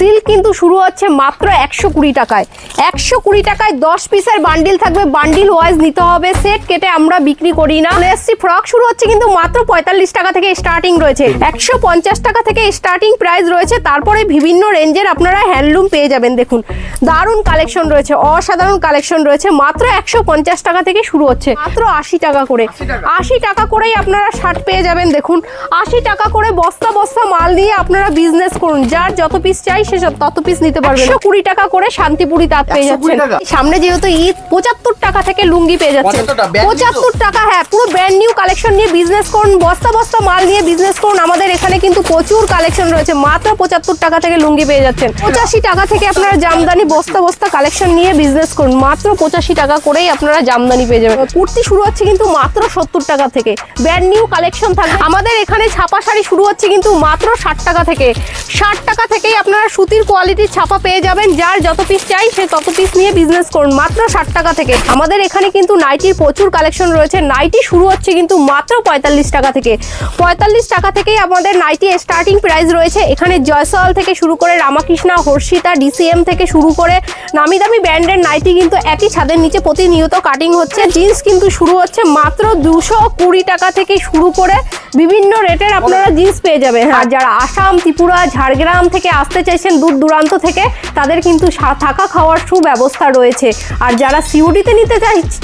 Silk কিন্তু শুরু হচ্ছে মাত্র 120 টাকায়। 120 টাকায় 10 পিসের বান্ডিল থাকবে, বান্ডিল ওয়াইজ নিতে হবে, সেট কেটে আমরা বিক্রি করি না। এসসি ফ্রক শুরু হচ্ছে কিন্তু মাত্র 45 টাকা থেকে স্টার্টিং রয়েছে, 150 টাকা থেকে স্টার্টিং প্রাইস রয়েছে। তারপরে বিভিন্ন রেঞ্জের আপনারা হ্যান্ডলুম পেয়ে যাবেন। দেখুন দারুণ কালেকশন রয়েছে, অসাধারণ কালেকশন রয়েছে। মাত্র 150 টাকা থেকে শুরু হচ্ছে, মাত্র 80 টাকা করে। 80 টাকা করেই আপনারা শার্ট পেয়ে যাবেন। দেখুন 80 টাকা করে বস্তা বস্তা মাল নিয়ে আপনারা বিজনেস করুন, যার যত পিস চাই সে তত পিস নিতে পারবেন। 120 টাকা করে শান্তিপুরি তাঁত পেয়ে যাচ্ছেন। সামনে যেহেতু ঈদ, 75 টাকা থেকে লুঙ্গি পেয়ে যাচ্ছেন। 75 টাকা, হ্যাঁ পুরো ব্র্যান্ড নিউ কালেকশন নিয়ে বিজনেস করুন, বস্তা বস্তা মাল নিয়ে বিজনেস করুন। আমাদের এখানে কিন্তু প্রচুর কালেকশন রয়েছে। মাত্র 75 টাকা থেকে লুঙ্গি পেয়ে যাচ্ছেন। 85 টাকা থেকে আপনারা জামদানি বস্তা বস্তা কালেকশন নিয়ে বিজনেস করুন, মাত্র 85 টাকা করেই আপনারা জামদানি পেয়ে যাবেন। কুর্তি শুরু হচ্ছে কিন্তু মাত্র 70 টাকা থেকে, ব্র্যান্ড নিউ কালেকশন থাকবে। আমাদের এখানে ছাপা শাড়ি শুরু হচ্ছে কিন্তু মাত্র 60 টাকা থেকে। 60 টাকা থেকেই আপনারা সুতির কোয়ালিটির ছাপা পেয়ে যাবেন, যার যত পিস চাই সে তত পিস নিয়ে বিজনেস করুন, মাত্র 60 টাকা থেকে। আমাদের এখানে কিন্তু নাইটির প্রচুর কালেকশন রয়েছে। নাইটি শুরু হচ্ছে কিন্তু মাত্র 45 টাকা থেকে। 45 টাকা থেকেই আমাদের নাইটি স্টার্টিং প্রাইস রয়েছে। এখানে জয়সওয়াল থেকে শুরু করে রামাকৃষ্ণা, হর্ষিতা, ডিসিএম থেকে শুরু করে নামি দামি ব্র্যান্ডের নাইটি কিন্তু একই ছাদের নিচে প্রতিনিয়ত কাটিং হচ্ছে। জিন্স কিন্তু শুরু হচ্ছে মাত্র 220 টাকা থেকে শুরু করে বিভিন্ন রেটের আপনারা জিন্স পেয়ে যাবেন। আর যারা আসাম, ত্রিপুরা, ঝাড়গ্রাম থেকে আসতে চাইছেন দূর দূরান্ত থেকে, তাদের কিন্তু থাকা খাওয়ার সুব্যবস্থা রয়েছে। আর যারা সিওডিতে নিতে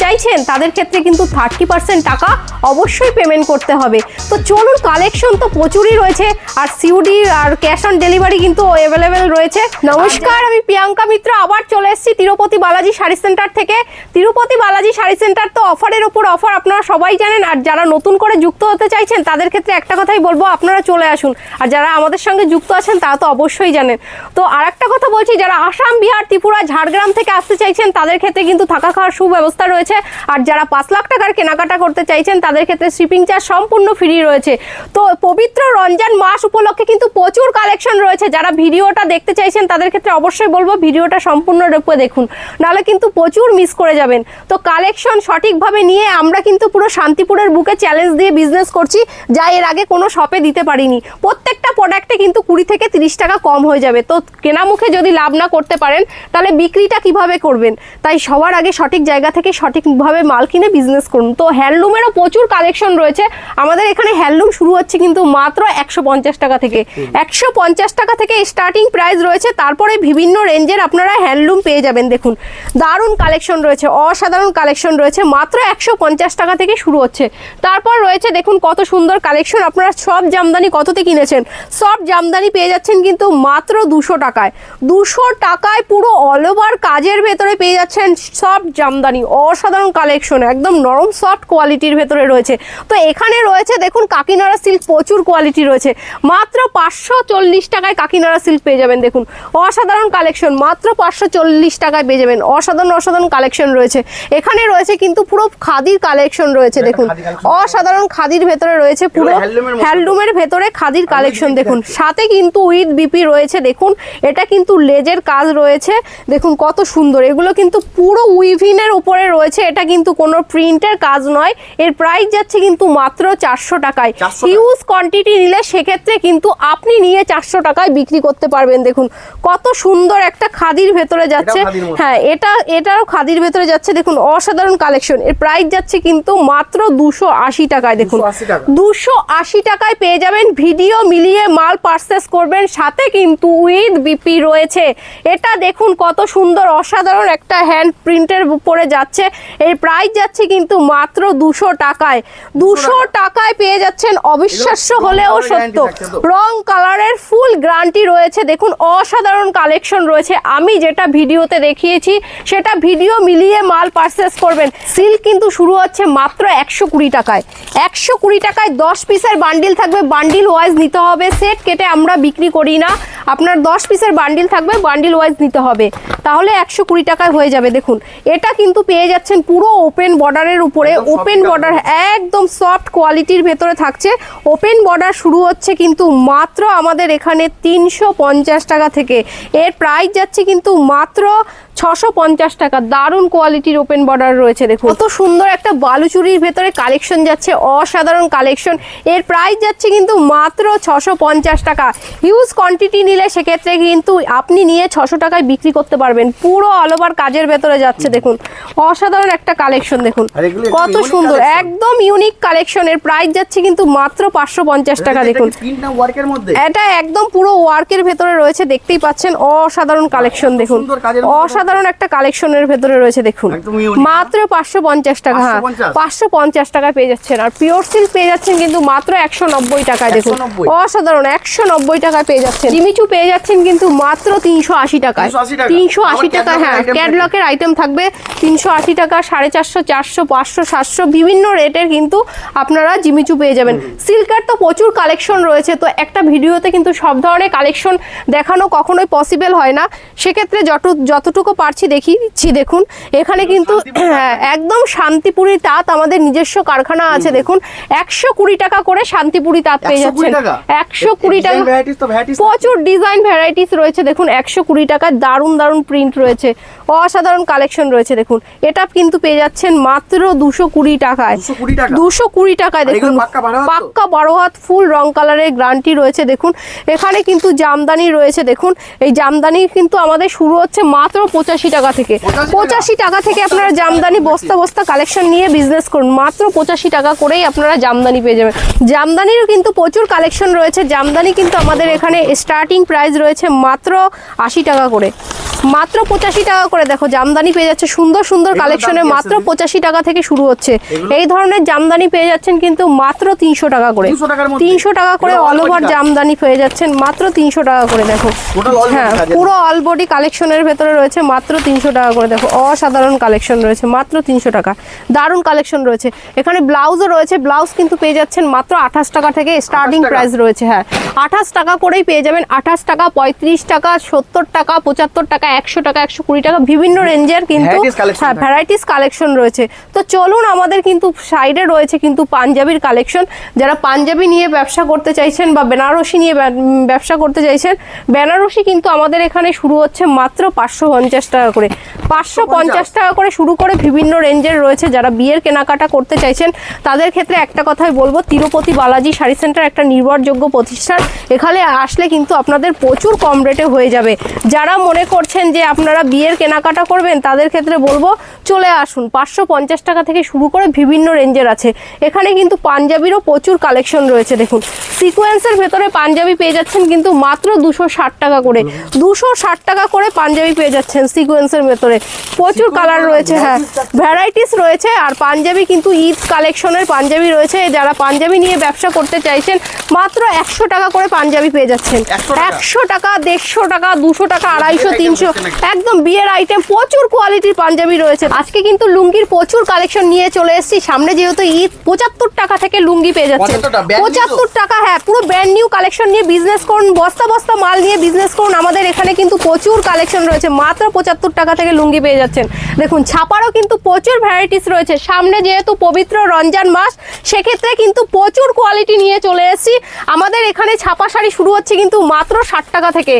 চাইছেন তাদের ক্ষেত্রে কিন্তু 30% টাকা অবশ্যই পেমেন্ট করতে হবে। তো চলুন, কালেকশন তো প্রচুরই রয়েছে, আর সিওডি আর ক্যাশ অন ডেলিভারি কিন্তু অ্যাভেলেবেল রয়েছে। নমস্কার, আমি প্রিয়াঙ্কা মিত্র আবার চলে এসেছি তিরুপতি বালাজি শাড়ি সেন্টার থেকে। তিরুপতি বালাজি শাড়ি সেন্টার তো অফারের উপর অফার, আপনারা সবাই জানেন। আর যারা নতুন করে যুক্ত হতে চাইছেন তাদের ক্ষেত্রে একটা কথাই বলবো, আপনারা চলে আসুন। আর যারা আমাদের সঙ্গে যুক্ত আছেন তারা তো অবশ্যই জানেন। তো আর একটা কথা বলছি, যারা আসাম, বিহার, ত্রিপুরা, ঝাড়গ্রাম থেকে আসতে চাইছেন তাদের ক্ষেত্রে কিন্তু থাকা খাওয়ার সুব্যবস্থা রয়েছে। আর যারা 5 লাখ টাকার কেনাকাটা করতে চাইছেন তাদের ক্ষেত্রে শিপিং চার্জ সম্পূর্ণ ফ্রি রয়েছে। তো পবিত্র রমজান মাস উপলক্ষে কিন্তু প্রচুর কালেকশন রয়েছে। যারা ভিডিওটা দেখতে চাইছেন তাদের ক্ষেত্রে অবশ্যই বলবো ভিডিওটা সম্পূর্ণ রূপে দেখুন, নাহলে কিন্তু প্রচুর মিস করে যাবেন। তো কালেকশন সঠিকভাবে নিয়ে আমরা কিন্তু পুরো শান্তিপুরের বুকে চ্যালেঞ্জ দিয়ে বিজনেস করছি, যা এর আগে কোনো শপে দিতে পারিনি। প্রত্যেকটা প্রোডাক্টে কিন্তু 20 থেকে 30 টাকা কম হয়ে যাবে। তো কেনা মুখে যদি লাভ না করতে পারেন তাহলে বিক্রিটা কিভাবে করবেন? তাই সবার আগে সঠিক জায়গা থেকে সঠিকভাবে মাল কিনে বিজনেস করুন। তো হ্যান্ডলুমেরও প্রচুর কালেকশন রয়েছে। আমাদের এখানে হ্যান্ডলুম শুরু হচ্ছে কিন্তু মাত্র 150 টাকা থেকে। 150 টাকা থেকে স্টার্টিং প্রাইস রয়েছে। তারপরে বিভিন্ন রেঞ্জের আপনারা হ্যান্ডলুম পেয়ে যাবেন। দেখুন দারুণ কালেকশন রয়েছে, অসাধারণ কালেকশন রয়েছে। মাত্র 150 টাকা থেকে শুরু হচ্ছে। তারপর রয়েছে দেখুন কত সুন্দর কালেকশন। আপনারা সব জামদানি কততে কিনেছেন? সব জামদানি পেয়ে যাচ্ছেন কিন্তু মাত্র 200 টাকায়। 200 টাকায় পুরো অল ওভার কাজের ভেতরে পেয়ে যাচ্ছেন সব জামদানি, অসাধারণ কালেকশন, একদম নরম সফট কোয়ালিটির ভেতরে রয়েছে। তো এখানে রয়েছে দেখুন কাকিনাড়া সিল্ক, প্রচুর কোয়ালিটি রয়েছে। মাত্র 540 টাকায় কাকিনাড়া সিল্ক পেয়ে যাবেন। দেখুন অসাধারণ কালেকশন, মাত্র 540 টাকায় পেয়ে যাবেন। অসাধারণ অসাধারণ কালেকশন রয়েছে। এখানে রয়েছে কিন্তু পুরো খাদির কালেকশন রয়েছে। দেখুন অসাধারণ খাদির ভেতরে রয়েছে, পুরো হ্যান্ডলুমের ভেতরে খাদির কালেকশন। দেখুন সাথে কিন্তু উইথ বিপি রয়েছে। দেখুন এটা কিন্তু লেজের কাজ রয়েছে। দেখুন কত সুন্দর, এগুলো কিন্তু পুরো উইভিনের উপরে রয়েছে। এটা কিন্তু কোনো প্রিন্টের কাজ নয়। এর প্রাইস যাচ্ছে কিন্তু মাত্র 400 টাকায়। হিউজ কোয়ান্টিটি নিলে সেক্ষেত্রে কিন্তু আপনি নিয়ে 400 টাকায় বিক্রি করতে পারবেন। দেখুন কত সুন্দর একটা খাদির ভেতরে যাচ্ছে। হ্যাঁ এটাও খাদির ভেতরে যাচ্ছে। দেখুন অসাধারণ কালেকশন। এর প্রাইস যাচ্ছে কিন্তু মাত্র 280 টাকায়। দেখুন 280 টাকায় পেয়ে যাবেন। ভিডিও মিলিয়ে মাল পারচেস করবেন, সাথে কিন্তু উইথ বিপি রয়েছে। এটা দেখুন কত সুন্দর, অসাধারণ একটা হ্যান্ড প্রিন্টের উপরে যাচ্ছে। এর প্রাইস যাচ্ছে কিন্তু মাত্র 200 টাকায়। 200 টাকায় পেয়ে যাচ্ছেন, অবিশ্বাস্য হলেও সত্য। রং কালারের ফুল গ্যারান্টি রয়েছে। দেখুন অসাধারণ কালেকশন রয়েছে। আমি যেটা ভিডিওতে দেখিয়েছি সেটা ভিডিও মিলিয়ে মাল পারচেস করবেন। সিল্ক কিন্তু শুরু হচ্ছে মাত্র 120 টাকায়। 120 টাকায় 10 পিসের বান্ডিল থাকবে, বান্ডিল ওয়াইজ নিতে হবে, সেট কেটে আমরা বিক্রি করি না। আপনার 10 পিসের বান্ডিল থাকবে, বান্ডিল ওয়াইজ নিতে হবে, তাহলে 120 টাকায় হয়ে যাবে। দেখুন এটা কিন্তু পেয়ে যাচ্ছেন পুরো ওপেন বর্ডারের উপরে। ওপেন বর্ডার একদম সফট কোয়ালিটির ভেতরে থাকছে। ওপেন বর্ডার শুরু হচ্ছে কিন্তু মাত্র আমাদের এখানে 350 টাকা থেকে। এর প্রাইস যাচ্ছে কিন্তু মাত্র 650 টাকা। দারুণ কোয়ালিটির ওপেন বর্ডার রয়েছে দেখুন, কত সুন্দর একটা বালুচুরির ভেতরে কালেকশন যাচ্ছে, অসাধারণ কালেকশন। এর প্রাইস যাচ্ছে কিন্তু মাত্র 650 টাকা। হিউজ কোয়ান্টিটি নিলে সেক্ষেত্রে কিন্তু আপনি নিয়ে 600 টাকায় বিক্রি করতে পারবেন। পুরো অল ওভার কাজের ভেতরে যাচ্ছে দেখুন, অসাধারণ একটা কালেকশন দেখুন, কত সুন্দর, একদম ইউনিক কালেকশন। এর প্রাইস যাচ্ছে কিন্তু মাত্র 550 টাকা। দেখুন এটা একদম পুরো ওয়ার্কের ভেতরে রয়েছে, দেখতেই পাচ্ছেন, অসাধারণ কালেকশন দেখুন, অসাধারণ একটা কালেকশনের ভেতরে রয়েছে দেখুন, মাত্র 550 টাকা। হ্যাঁ 550 টাকায় পেয়ে যাচ্ছেন। আর পিওর সিল্ক পেয়ে যাচ্ছেন কিন্তু মাত্র 190 টাকায় দেখুন, অসাধারণ 190 টাকায় পেয়ে যাচ্ছেন। জিমিচু পেয়ে যাচ্ছেন কিন্তু মাত্র 380 টাকায়, 380 টাকা। হ্যাঁ ক্যাটলগের আইটেম থাকবে 380 টাকা, 450, 400, 500, 700 বিভিন্ন রেটের কিন্তু আপনারা জিমিচু পেয়ে যাবেন। সিল্কের তো প্রচুর কালেকশন রয়েছে, তো একটা ভিডিওতে কিন্তু সব ধরনের কালেকশন দেখানো কখনোই পসিবল হয় না, সেক্ষেত্রে যতটুকু পারছি দেখিয়ে দিচ্ছি। দেখুন এখানে কিন্তু একদম শান্তিপুরি তাঁত, আমাদের নিজস্ব কারখানা আছে। দেখুন 120 টাকা করে শান্তিপুরি তাঁত পেয়ে যাচ্ছেন, 120 টাকা। প্রচুর ডিজাইন ভ্যারাইটিস রয়েছে দেখুন, 120 টাকায় দারুণ দারুণ প্রিন্ট রয়েছে, অসাধারণ কালেকশন রয়েছে দেখুন। এটা কিন্তু পেয়ে যাচ্ছেন মাত্র 220 টাকায়, 220 টাকায় দেখুন, পাক্কা 12 হাত ফুল রং কালারের গ্যারান্টি রয়েছে দেখুন। এখানে কিন্তু জামদানি রয়েছে দেখুন, এই জামদানি কিন্তু আমাদের শুরু হচ্ছে মাত্র 85 টাকা থেকে। 85 টাকা থেকে আপনারা জামদানি বস্তা বস্তা কালেকশন নিয়ে বিজনেস করুন, মাত্র 85 টাকা করেই আপনারা জামদানি পেয়ে যাবেন। জামদানিরও কিন্তু প্রচুর কালেকশন রয়েছে, জামদানি কিন্তু আমাদের এখানে স্টার্টিং প্রাইস রয়েছে মাত্র 80 টাকা করে, মাত্র 85 টাকা করে। দেখো জামদানি পেয়ে যাচ্ছে সুন্দর সুন্দর কালেকশনে, মাত্র 85 টাকা থেকে শুরু হচ্ছে। এই ধরনের জামদানি পেয়ে যাচ্ছেন কিন্তু মাত্র 300 টাকা করে, 300 টাকা করে অল ওভার জামদানি পেয়ে যাচ্ছেন মাত্র 300 টাকা করে। দেখো হ্যাঁ পুরো অল বডি কালেকশনের ভেতরে রয়েছে মাত্র 300 টাকা করে। দেখো অসাধারণ কালেকশন রয়েছে, মাত্র 300 টাকা, দারুণ কালেকশন রয়েছে। এখানে ব্লাউজও রয়েছে, ব্লাউজ কিন্তু পেয়ে যাচ্ছেন মাত্র 28 টাকা থেকে স্টার্টিং প্রাইস রয়েছে। হ্যাঁ 28 টাকা করেই পেয়ে যাবেন, 28 টাকা, 35 টাকা, 70 টাকা, 75 টাকা, 100 টাকা, 120 টাকা, বিভিন্ন রেঞ্জের কিন্তু হ্যাঁ ভ্যারাইটিস কালেকশন রয়েছে। তো চলুন, আমাদের কিন্তু সাইডে রয়েছে কিন্তু পাঞ্জাবির কালেকশন। যারা পাঞ্জাবি নিয়ে ব্যবসা করতে চাইছেন বা বেনারসি নিয়ে ব্যবসা করতে চাইছেন, বেনারসি কিন্তু আমাদের এখানে শুরু হচ্ছে মাত্র 550 টাকা করে, 550 টাকা করে শুরু করে বিভিন্ন রেঞ্জের রয়েছে। যারা বিয়ের কেনাকাটা করতে চাইছেন তাদের ক্ষেত্রে একটা কথাই বলবো, তিরুপতি বালাজি শাড়ি সেন্টার একটা নির্ভরযোগ্য প্রতিষ্ঠান। এখানে আসলে কিন্তু আপনাদের প্রচুর কম রেটে হয়ে যাবে। যারা মনে করছেন যে আপনারা বিয়ের কেনাকাটা করবেন তাদের ক্ষেত্রে বলবো চলে আসুন, 550 টাকা থেকে শুরু করে বিভিন্ন রেঞ্জের আছে। এখানে কিন্তু পাঞ্জাবিরও প্রচুর কালেকশন রয়েছে। দেখুন সিকোয়েন্সের ভেতরে পাঞ্জাবি পেয়ে যাচ্ছেন কিন্তু মাত্র 260 টাকা করে, 260 টাকা করে পাঞ্জাবি পেয়ে যাচ্ছেন সিকোয়েন্সের ভেতরে। প্রচুর কালার রয়েছে, হ্যাঁ ভ্যারাইটিস রয়েছে। আর পাঞ্জাবি কিন্তু ঈদ কালেকশনের পাঞ্জাবি রয়েছে। যারা পাঞ্জাবি নিয়ে ব্যবসা করতে চাইছেন মাত্র 100 টাকা করে পাঞ্জাবি পেয়ে যাচ্ছেন, 100 টাকা, 150 টাকা, 200 টাকা, 250, 300, একদম বিয়ের আইটেম। প্রচুর কোয়ালিটির পাঞ্জাবি রয়েছে। আজকে কিন্তু লুঙ্গির প্রচুর কালেকশন নিয়ে চলে এসেছি, সামনে যেহেতু ঈদ। 75 টাকা থেকে লুঙ্গি পেয়ে যাচ্ছেন, 75 টাকা। হ্যাঁ পুরো ব্র্যান্ড নিউ কালেকশন নিয়ে বিজনেস করুন, বস্তা বস্তা মাল নিয়ে বিজনেস করুন। আমাদের এখানে কিন্তু প্রচুর কালেকশন রয়েছে, মাত্র 75 টাকা থেকে লুঙ্গি পেয়ে যাচ্ছেন। দেখুন ছাপারও কিন্তু প্রচুর ভ্যারাইটিস রয়েছে। সামনে যেহেতু পবিত্র রমজান মাস, সেক্ষেত্রে কিন্তু প্রচুর কোয়ালিটি নিয়ে চলে এসেছি। আমাদের এখানে ছাপা শাড়ি শুরু হচ্ছে কিন্তু মাত্র 60 টাকা থেকে,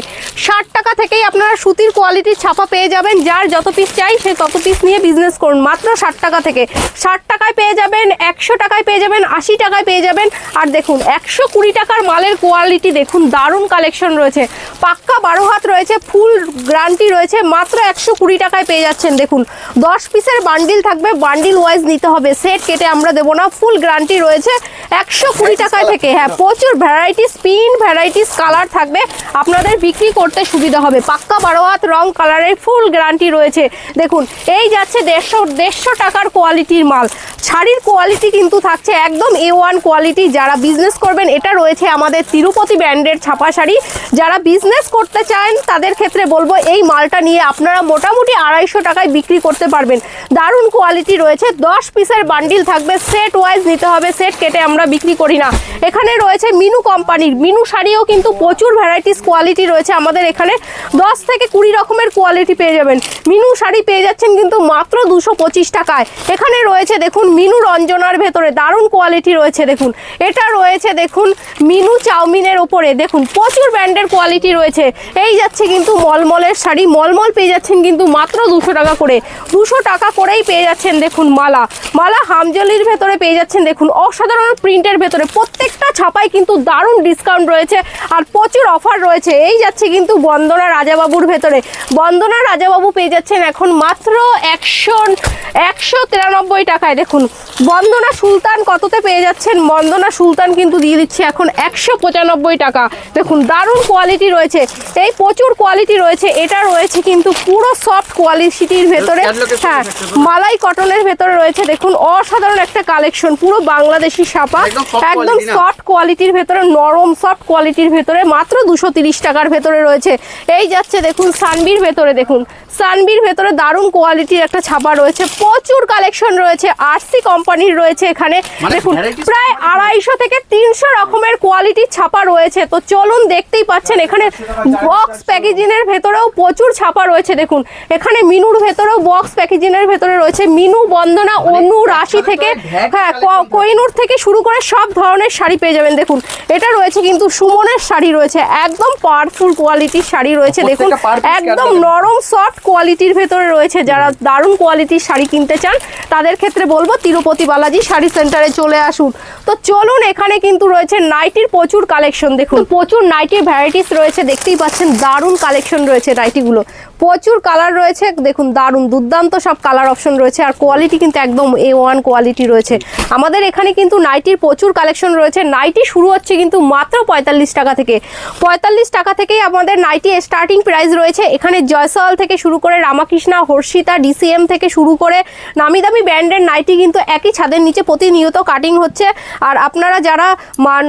60 টাকা থেকেই আপনারা সুতির কোয়ালিটির ছাপা পেয়ে যাবেন। যার যত পিস চাই সে তত পিস নিয়ে বিজনেস করুন, মাত্র 60 টাকা থেকে। 60 টাকায় পেয়ে যাবেন, 100 টাকায় পেয়ে যাবেন, 80 টাকায় পেয়ে যাবেন। আর দেখুন 120 টাকার মালের কোয়ালিটি দেখুন, দারুণ কালেকশন রয়েছে, পাক্কা 12 হাত রয়েছে, ফুল গ্যারান্টি রয়েছে, মাত্র 120 টাকায় পেয়ে যাচ্ছেন। দেখুন 10 পিসের বান্ডিল থাকবে, বান্ডিল ওয়াইজ নিতে হবে, সেট কেটে আমরা দেবো না, ফুল গ্যারান্টি রয়েছে 120 টাকায় থেকে। হ্যাঁ প্রচুর ভ্যারাইটিস প্রিন্ট, ভ্যারাইটিস কালার থাকবে, আপনাদের বিক্রি করতে সুবিধা হবে। পাক্কা 12 হাত রং কালারের ফুল গ্যারান্টি রয়েছে। দেখুন এই যাচ্ছে 150 টাকার কোয়ালিটির মাল। শাড়ির কোয়ালিটি কিন্তু থাকছে একদম A1 কোয়ালিটি। যারা বিজনেস করবেন, এটা রয়েছে আমাদের তিরুপতি ব্র্যান্ডের ছাপা শাড়ি। যারা বিজনেস করতে চান তাদের ক্ষেত্রে বলবো এই মালটা নিয়ে আপনারা মোটামুটি 250 টাকায় বিক্রি করতে পারবেন। দারুণ কোয়ালিটি রয়েছে, 10 পিসের বান্ডিল থাকবে, সেট ওয়াইজ নিতে হবে, সেট কেটে আমরা বিক্রি করি না। এখানে রয়েছে মিনু কোম্পানির মিনু শাড়িও কিন্তু প্রচুর ভ্যারাইটিস কোয়ালিটি রয়েছে। আমাদের এখানে 10 থেকে 20 রকমের কোয়ালিটি পেয়ে যাবেন। মিনু শাড়ি পেয়ে যাচ্ছেন কিন্তু মাত্র মাত্র 225 টাকায়। এখানে রয়েছে দেখুন মিনু রঞ্জনার ভেতরে দারুণ কোয়ালিটি রয়েছে দেখুন। এটা রয়েছে দেখুন মিনু চাউমিনের ওপরে দেখুন প্রচুর ব্র্যান্ডের কোয়ালিটি রয়েছে। এই যাচ্ছে কিন্তু মলমলের শাড়ি, মলমল পেয়ে যাচ্ছেন কিন্তু মাত্র 200 টাকা করে, 200 টাকা করেই পেয়ে যাচ্ছেন দেখুন। মালা হামজলির ভেতরে পেয়ে যাচ্ছেন দেখুন অসাধারণ প্রিন্টের ভেতরে, প্রত্যেকটা ছাপায় কিন্তু দারুণ ডিসকাউন্ট রয়েছে আর প্রচুর অফার রয়েছে। এই যাচ্ছে কিন্তু বন্দনা রাজাবাবুর ভেতরে, বন্দনা রাজাবাবু পেয়ে যাচ্ছেন এখন মাত্র 193 টাকায়। দেখুন বন্দনা সুলতান কততে পেয়ে যাচ্ছেন, বন্দনা সুলতান কিন্তু দিয়ে দিচ্ছে এখন 195 টাকা। দেখুন দারুণ কোয়ালিটি রয়েছে, এই প্রচুর কোয়ালিটি রয়েছে। এটা রয়েছে কিন্তু পুরো সফট কোয়ালিটির ভেতরে, হ্যাঁ মালাই কটনের ভেতরে রয়েছে দেখুন অসাধারণ একটা কালেকশন, পুরো বাংলাদেশি ছাপা, একদম সফট কোয়ালিটির ভেতরে, নরম সফট কোয়ালিটির ভেতরে মাত্র 230 টাকার ভেতরে রয়েছে। এই যাচ্ছে দেখুন সানবির ভেতরে, দেখুন সানবির ভেতরে দারুণ কোয়ালিটির একটা ছাপা রয়েছে, প্রচুর কালেকশন রয়েছে। আরসি কোম্পানির রয়েছে এখানে দেখুন প্রায় 250 থেকে 300 রকমের কোয়ালিটির ছাপা রয়েছে। তো চলুন দেখতেই পাচ্ছেন এখানে বক্স প্যাকেজিং এর ভেতরেও প্রচুর ছাপা রয়েছে। দেখুন এখানে মিনুর ভেতরেও বক্স প্যাকেজিং এর ভেতরে রয়েছে মিনু, বন্দনা, অনু, রাশি থেকে, হ্যাঁ কোহিনুর থেকে শুরু করে সব ধরনের শাড়ি পেয়ে যাবেন। দেখুন এটা রয়েছে কিন্তু সুমনের শাড়ি রয়েছে, একদম পাওয়ারফুল কোয়ালিটির শাড়ি রয়েছে। দেখুন একদম নরম সফট কোয়ালিটির ভেতরে রয়েছে। যারা দারুণ কোয়ালিটির শাড়ি কিনতে চান তাদের ক্ষেত্রে বলবো তিরুপতি বালাজি শাড়ি সেন্টারে চলে আসুন। তো চলুন এখানে কিন্তু রয়েছে নাইটির প্রচুর কালেকশন, দেখুন প্রচুর নাইটির ভ্যারাইটিস রয়েছে, দেখতেই পাচ্ছেন দারুণ কালেকশন রয়েছে নাইটিগুলো, প্রচুর কালার রয়েছে দেখুন, দারুণ দুর্দান্ত সব কালার অপশন রয়েছে আর কোয়ালিটি কিন্তু একদম A1 কোয়ালিটি রয়েছে। আমাদের এখানে কিন্তু নাইটির প্রচুর কালেকশন রয়েছে। নাইটি শুরু হচ্ছে কিন্তু মাত্র 45 টাকা থেকে, 45 টাকা থেকেই আমাদের নাইটি স্টার্টিং প্রাইস রয়েছে। এখানে জয়সওয়াল থেকে শুরু করে রামাকৃষ্ণা, হর্ষিতা, DCM থেকে শুরু করে নামি দামি ব্র্যান্ডের নাইটি কিন্তু একই ছাদের নিচে প্রতিনিয়ত কাটিং হচ্ছে। আর আপনারা যারা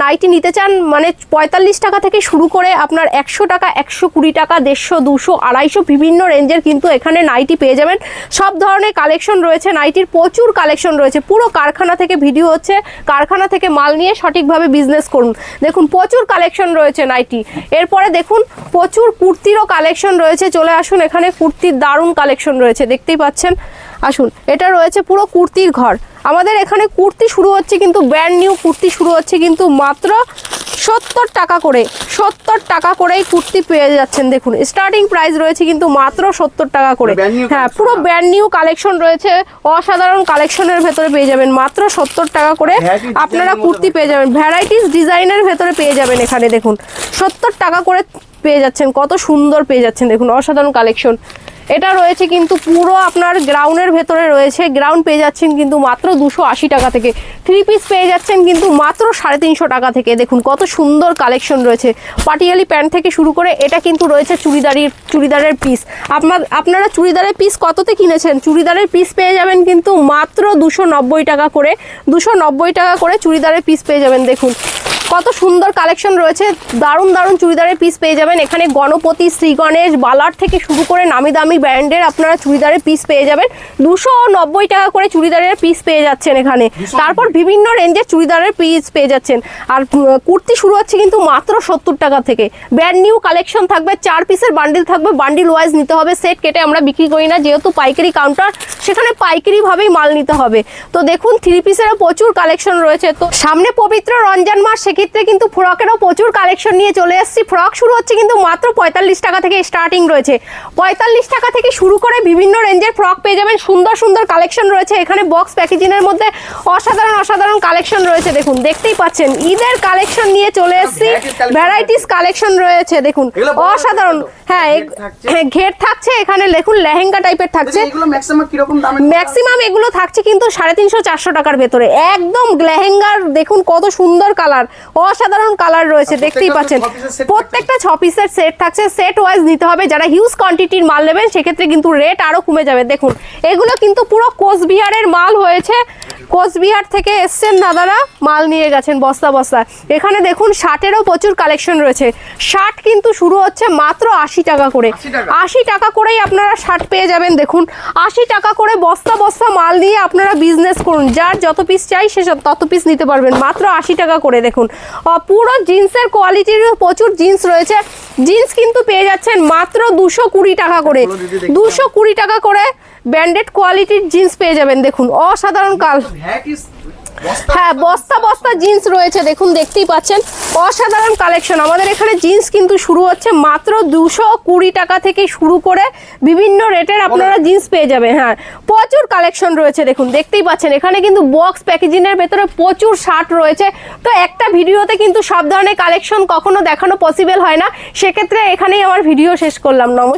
নাইটি নিতে চান মানে 45 টাকা থেকে শুরু করে আপনার 100 টাকা, 120 টাকা, 150, 200, 250 বিভিন্ন রেঞ্জের কিন্তু এখানে নাইটি পেয়ে যাবেন। সব ধরনের কালেকশন রয়েছে, নাইটির প্রচুর কালেকশন রয়েছে। পুরো কারখানা থেকে ভিডিও হচ্ছে, কারখানা থেকে মাল নিয়ে সঠিকভাবে বিজনেস করুন। দেখুন প্রচুর কালেকশন রয়েছে নাইটি। এরপরে দেখুন প্রচুর কুর্তিরও কালেকশন রয়েছে, চলে আসুন এখানে কুর্তির দারুণ কালেকশন রয়েছে, দেখতেই পাচ্ছেন। আসুন এটা রয়েছে পুরো কুর্তির ঘর। আমাদের এখানে কুর্তি শুরু হচ্ছে কিন্তু ব্র্যান্ড নিউ কুর্তি শুরু হচ্ছে কিন্তু মাত্র 70 টাকা করে, 70 টাকা করেই কুর্তি পেয়ে যাচ্ছেন। দেখুন স্টার্টিং প্রাইস রয়েছে কিন্তু মাত্র 70 টাকা করে, হ্যাঁ পুরো ব্র্যান্ড নিউ কালেকশন রয়েছে, অসাধারণ কালেকশনের ভেতরে পেয়ে যাবেন মাত্র 70 টাকা করে আপনারা কুর্তি পেয়ে যাবেন। ভ্যারাইটিস ডিজাইনের ভেতরে পেয়ে যাবেন এখানে, দেখুন 70 টাকা করে পেয়ে যাচ্ছেন, কত সুন্দর পেয়ে যাচ্ছেন দেখুন অসাধারণ কালেকশন। এটা রয়েছে কিন্তু পুরো আপনার গ্রাউন্ডের ভেতরে রয়েছে, গ্রাউন্ড পেয়ে যাচ্ছেন কিন্তু মাত্র 280 টাকা থেকে, 3 পিস পেয়ে যাচ্ছেন কিন্তু মাত্র 350 টাকা থেকে। দেখুন কত সুন্দর কালেকশন রয়েছে, পাটিয়ালি প্যান্ট থেকে শুরু করে এটা কিন্তু রয়েছে চুড়িদারের পিস। আপনারা চুড়িদারের পিস কততে কিনেছেন, চুড়িদারের পিস পেয়ে যাবেন কিন্তু মাত্র 290 টাকা করে, 290 টাকা করে চুড়িদারের পিস পেয়ে যাবেন। দেখুন কত সুন্দর কালেকশন রয়েছে, দারুণ দারুণ চুড়িদারের পিস পেয়ে যাবেন এখানে। গণপতি, শ্রী গণেশ, বালার থেকে শুরু করে নামি দামি ব্র্যান্ডের আপনারা চুড়িদারের পিস পেয়ে যাবেন। 290 টাকা করে চুড়িদারের পিস পেয়ে যাচ্ছেন এখানে। তারপর বিভিন্ন রেঞ্জের চুড়িদারের পিস পেয়ে যাচ্ছেন। আর কুর্তি শুরু হচ্ছে কিন্তু মাত্র 70 টাকা থেকে। ব্র্যান্ড নিউ কালেকশন থাকবে, 4 পিসের বান্ডিল থাকবে, বান্ডিল ওয়াইজ নিতে হবে, সেট কেটে আমরা বিক্রি করি না, যেহেতু পাইকারি কাউন্টার সেখানে পাইকারিভাবেই মাল নিতে হবে। তো দেখুন 3 পিসেরও প্রচুর কালেকশন রয়েছে। তো সামনে পবিত্র রমজান মাস, সেক্ষেত্রে কিন্তু ফ্রকেরও প্রচুর কালেকশন নিয়ে চলে এসেছি। ফ্রক শুরু হচ্ছে কিন্তু মাত্র 45 টাকা থেকে স্টার্টিং রয়েছে, 45 টাকা থেকে শুরু করে বিভিন্ন রেঞ্জের ফ্রক পেয়ে যাবেন। সুন্দর সুন্দর কালেকশন রয়েছে এখানে, বক্স প্যাকেজিং এর মধ্যে অসাধারণ কালেকশন রয়েছে। দেখুন দেখতেই পাচ্ছেন ঈদের কালেকশন নিয়ে চলে এসেছি, ভ্যারাইটিস কালেকশন রয়েছে দেখুন অসাধারণ। হ্যাঁ ঘের থাকছে এখানে, দেখুন লেহেঙ্গা টাইপের থাকছে, ম্যাক্সিমাম এগুলো থাকছে কিন্তু 350-400 টাকার ভেতরে, একদম লেহেঙ্গার। দেখুন কত সুন্দর কালার, অসাধারণ কালার রয়েছে, দেখতেই পাচ্ছেন। প্রত্যেকটা 6 পিসের সেট থাকছে, সেট ওয়াইজ নিতে হবে। যারা হিউজ কোয়ান্টিটির মাল নেবেন সেক্ষেত্রে কিন্তু রেট আরো কমে যাবে। দেখুন এগুলো কিন্তু পুরো কোচবিহারের মাল হয়েছে, কোচবিহার থেকে এসছেন দাদারা, মাল নিয়ে গেছেন বস্তা বস্তা। এখানে দেখুন শার্টেরও প্রচুর কালেকশন রয়েছে। শার্ট কিন্তু শুরু হচ্ছে মাত্র 80 টাকা করে, 80 টাকা করেই আপনারা শার্ট পেয়ে যাবেন। দেখুন 80 টাকা করে বস্তা বস্তা মাল নিয়ে আপনারা বিজনেস করুন, যার যত পিস চাই সে তত পিস নিতে পারবেন মাত্র 80 টাকা করে। দেখুন পুরো জিন্সের কোয়ালিটির প্রচুর জিন্স রয়েছে, জিন্স কিন্তু পেয়ে যাচ্ছেন মাত্র 220 টাকা করে, 220 টাকা করে ব্র্যান্ডেড কোয়ালিটির জিন্স পেয়ে যাবেন। দেখুন অসাধারণ কাল, হ্যাঁ বস্তা বস্তা জিন্স রয়েছে, দেখুন দেখতেই পাচ্ছেন অসাধারণ কালেকশন। আমাদের এখানে জিন্স কিন্তু শুরু হচ্ছে মাত্র 220 টাকা থেকে শুরু করে বিভিন্ন রেটের আপনারা জিন্স পেয়ে যাবেন। হ্যাঁ প্রচুর কালেকশন রয়েছে, দেখুন দেখতেই পাচ্ছেন এখানে কিন্তু বক্স প্যাকেজিং এর ভেতরে প্রচুর শার্ট রয়েছে। তো একটা ভিডিওতে কিন্তু সব ধরনের কালেকশন কখনো দেখানো পসিবল হয় না, সেক্ষেত্রে এখানেই আমার ভিডিও শেষ করলাম। নমস্কার।